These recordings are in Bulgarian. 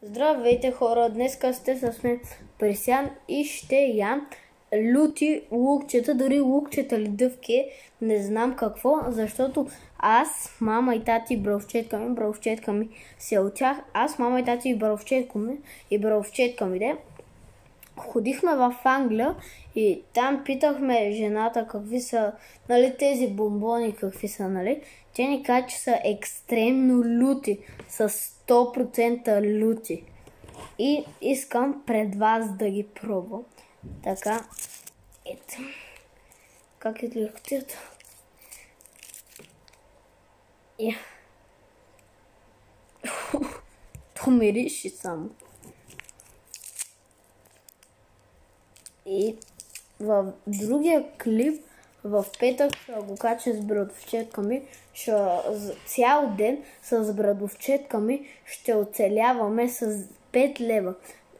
Здравейте хора, днеска сте с мен Пресян и ще ям люти лукчета, дори лукчета ледъвки, не знам какво, защото аз, мама и тати, бравчетка ми се от тях, аз, мама и тати и бравчетка ми, ходихме в Англия и там питахме жената какви са, нали, тези бомбони, какви са, нали. Тя ни каза, че са екстремно люти, с 100% люти. И искам пред вас да ги пробвам. Така, ето. Как изглеждат? То мирише само. И в другия клип, в петък, ще го кача с братовчетка ми. Цял ден с братовчетка ми ще оцеляваме с 5 лева.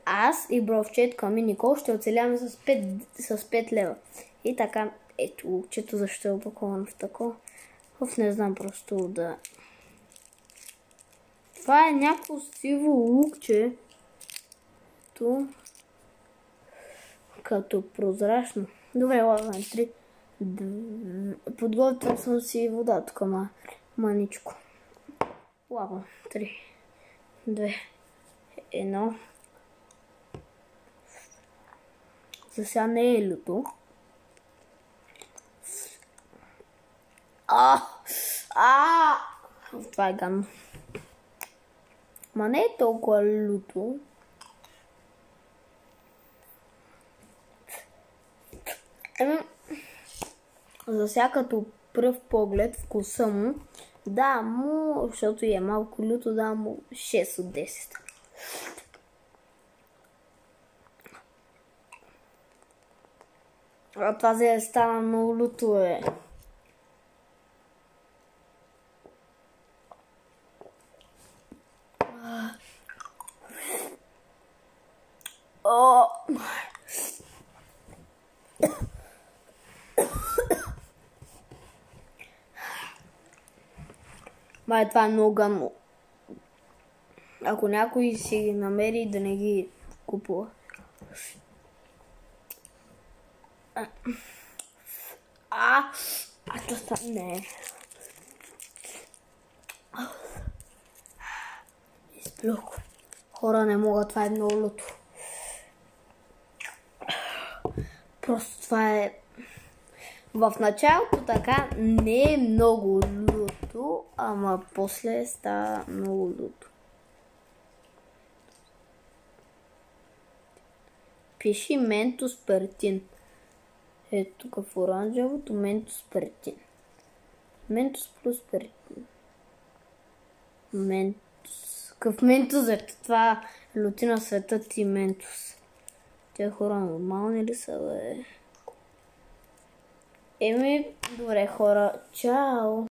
Аз и братовчетка ми Никол ще оцеляваме с 5 лева. И така, ето лукчето, защо е опаковано в такова. Не знам, просто да... Това е някакво сиво лукче. Като прозрачно. Добре, ладно, 3. Подготвям съм си вода тук, маничко. Ладно, 3, 2, 1. За сега не е люто. Това е гадно. Ма не е толкова люто. За сега като пръв поглед вкуса му, да му, защото е малко люто, да му 6 от 10. А това е стана много люто, е. Това е много гадно. Ако някой си ги намери, да не ги купува. Това не. Изплюх. Хора, не мога, това е много люто. Просто това е... В началото така не е много люто, ама после става много люто. Пиши ментос пертин. Ето тук в оранжевото ментос пертин. Ментос плюс пертин. Ментос. Какъв ментос е? Това люти на света ти ментос. Те хора нормални ли са, бе? Добре хора, чао!